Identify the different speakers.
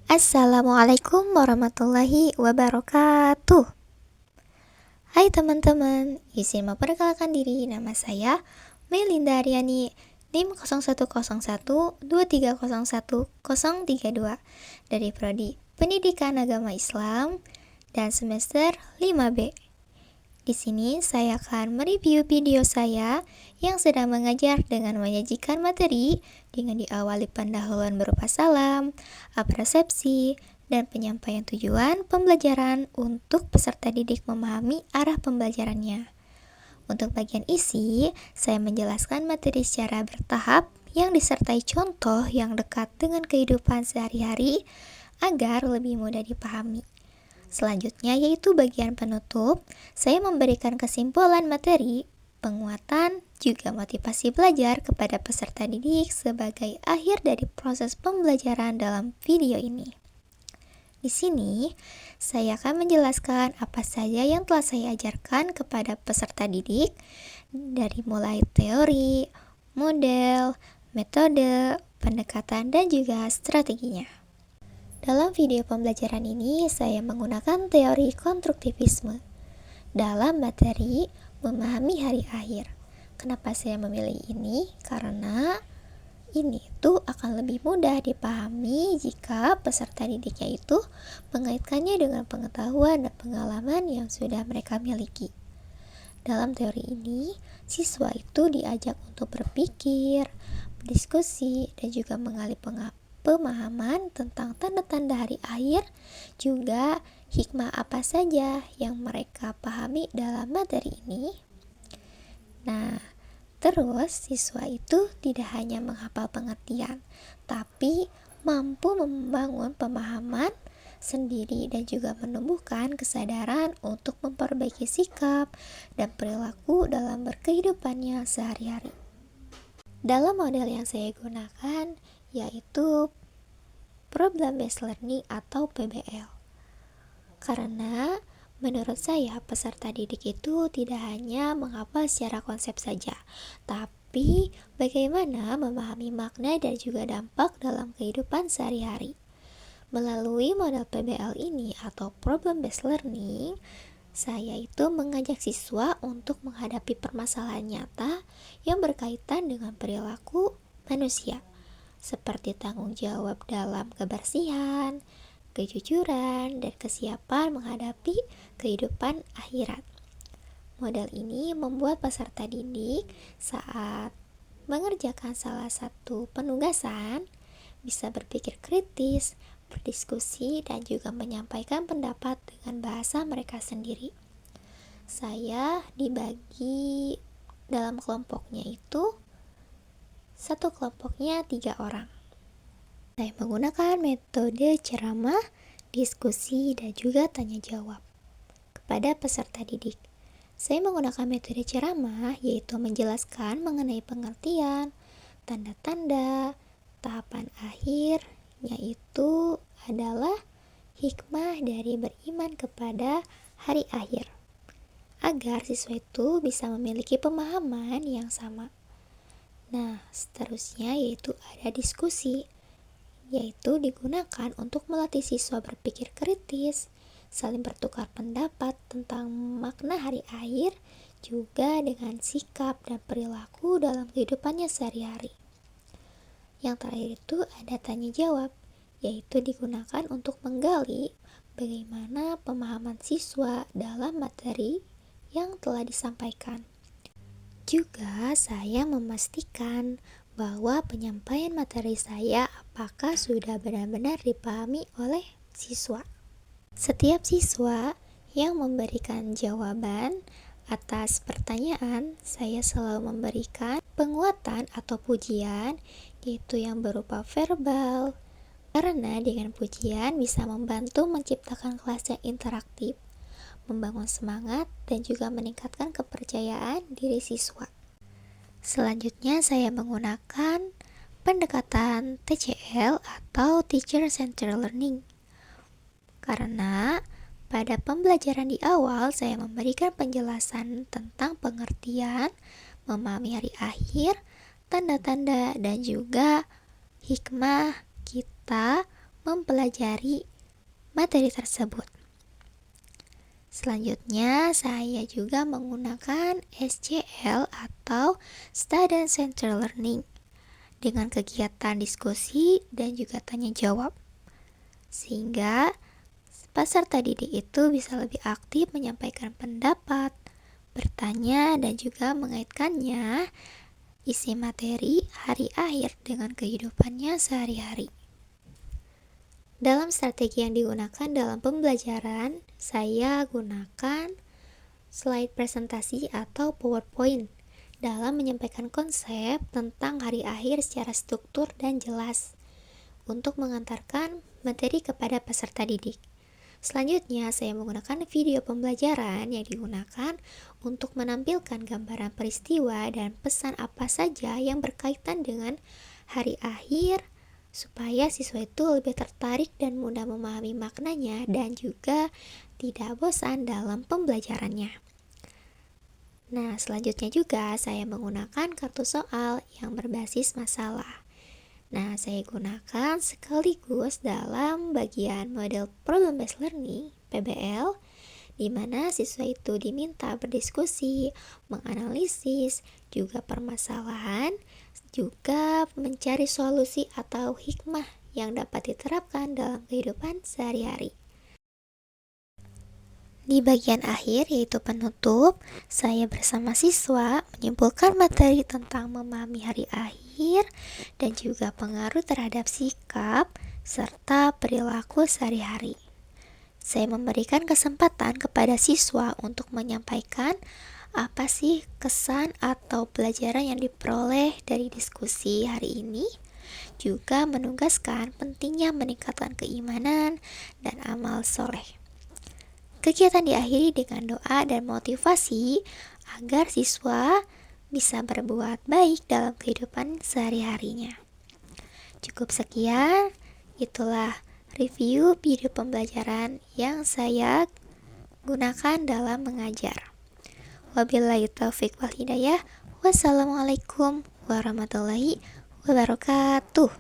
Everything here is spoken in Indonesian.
Speaker 1: Assalamualaikum warahmatullahi wabarakatuh. Hai teman-teman, izin memperkenalkan diri. Nama saya Melinda Aryani, NIM 010123010032 dari Prodi Pendidikan Agama Islam dan semester 5B. Di sini saya akan mereview video saya yang sedang mengajar dengan menyajikan materi dengan diawali pendahuluan berupa salam, apresiasi, dan penyampaian tujuan pembelajaran untuk peserta didik memahami arah pembelajarannya. Untuk bagian isi, saya menjelaskan materi secara bertahap yang disertai contoh yang dekat dengan kehidupan sehari-hari agar lebih mudah dipahami. Selanjutnya yaitu bagian penutup, saya memberikan kesimpulan materi, penguatan, juga motivasi belajar kepada peserta didik sebagai akhir dari proses pembelajaran dalam video ini. Di sini, saya akan menjelaskan apa saja yang telah saya ajarkan kepada peserta didik, dari mulai teori, model, metode, pendekatan, dan juga strateginya. Dalam video pembelajaran ini, saya menggunakan teori konstruktivisme dalam materi memahami hari akhir. Kenapa saya memilih ini? Karena ini tuh akan lebih mudah dipahami jika peserta didiknya itu mengaitkannya dengan pengetahuan dan pengalaman yang sudah mereka miliki. Dalam teori ini, siswa itu diajak untuk berpikir, berdiskusi, dan juga mengali pemahaman tentang tanda-tanda hari akhir, juga hikmah apa saja yang mereka pahami dalam materi ini. Nah, terus siswa itu tidak hanya menghafal pengertian, tapi mampu membangun pemahaman sendiri dan juga menumbuhkan kesadaran untuk memperbaiki sikap dan perilaku dalam berkehidupannya sehari-hari. Dalam model yang saya gunakan yaitu Problem Based Learning atau PBL. Karena menurut saya peserta didik itu tidak hanya menghafal secara konsep saja, tapi bagaimana memahami makna dan juga dampak dalam kehidupan sehari-hari. Melalui model PBL ini atau Problem Based Learning, saya itu mengajak siswa untuk menghadapi permasalahan nyata yang berkaitan dengan perilaku manusia, seperti tanggung jawab dalam kebersihan, kejujuran, dan kesiapan menghadapi kehidupan akhirat. Model ini membuat peserta didik saat mengerjakan salah satu penugasan bisa berpikir kritis, berdiskusi, dan juga menyampaikan pendapat dengan bahasa mereka sendiri. Saya dibagi dalam kelompoknya itu, satu kelompoknya 3 orang. Saya menggunakan metode ceramah, diskusi, dan juga tanya jawab kepada peserta didik. Saya menggunakan metode ceramah, yaitu menjelaskan mengenai pengertian, tanda-tanda, tahapan akhir, yaitu adalah hikmah dari beriman kepada hari akhir, agar siswa itu bisa memiliki pemahaman yang sama. Nah, seterusnya yaitu ada diskusi, yaitu digunakan untuk melatih siswa berpikir kritis, saling bertukar pendapat tentang makna hari akhir, juga dengan sikap dan perilaku dalam kehidupannya sehari-hari. Yang terakhir itu ada tanya jawab, yaitu digunakan untuk menggali bagaimana pemahaman siswa dalam materi yang telah disampaikan. Juga saya memastikan bahwa penyampaian materi saya apakah sudah benar-benar dipahami oleh siswa. Setiap siswa yang memberikan jawaban atas pertanyaan, saya selalu memberikan penguatan atau pujian, yaitu yang berupa verbal, karena dengan pujian bisa membantu menciptakan kelas yang interaktif, membangun semangat, dan juga meningkatkan kepercayaan diri siswa. Selanjutnya saya menggunakan pendekatan TCL atau Teacher Centered Learning. Karena pada pembelajaran di awal saya memberikan penjelasan tentang pengertian, memahami hari akhir, tanda-tanda, dan juga hikmah kita mempelajari materi tersebut. Selanjutnya, saya juga menggunakan SCL atau Student Centered Learning dengan kegiatan diskusi dan juga tanya jawab. Sehingga peserta didik itu bisa lebih aktif menyampaikan pendapat, bertanya, dan juga mengaitkannya isi materi hari akhir dengan kehidupannya sehari-hari. Dalam strategi yang digunakan dalam pembelajaran, saya gunakan slide presentasi atau PowerPoint dalam menyampaikan konsep tentang hari akhir secara struktur dan jelas untuk mengantarkan materi kepada peserta didik. Selanjutnya, saya menggunakan video pembelajaran yang digunakan untuk menampilkan gambaran peristiwa dan pesan apa saja yang berkaitan dengan hari akhir, supaya siswa itu lebih tertarik dan mudah memahami maknanya dan juga tidak bosan dalam pembelajarannya. Nah, selanjutnya juga saya menggunakan kartu soal yang berbasis masalah. Nah, saya gunakan sekaligus dalam bagian model Problem Based Learning (PBL), di mana siswa itu diminta berdiskusi, menganalisis, juga permasalahan, juga mencari solusi atau hikmah yang dapat diterapkan dalam kehidupan sehari-hari. Di bagian akhir, yaitu penutup, saya bersama siswa menyimpulkan materi tentang memahami hari akhir dan juga pengaruh terhadap sikap serta perilaku sehari-hari. Saya memberikan kesempatan kepada siswa untuk menyampaikan apa sih kesan atau pelajaran yang diperoleh dari diskusi hari ini, juga menugaskan pentingnya meningkatkan keimanan dan amal soleh. Kegiatan diakhiri dengan doa dan motivasi agar siswa bisa berbuat baik dalam kehidupan sehari-harinya. Cukup sekian, itulah review video pembelajaran yang saya gunakan dalam mengajar. Wabillahi taufiq wal hidayah. Wassalamualaikum warahmatullahi wabarakatuh.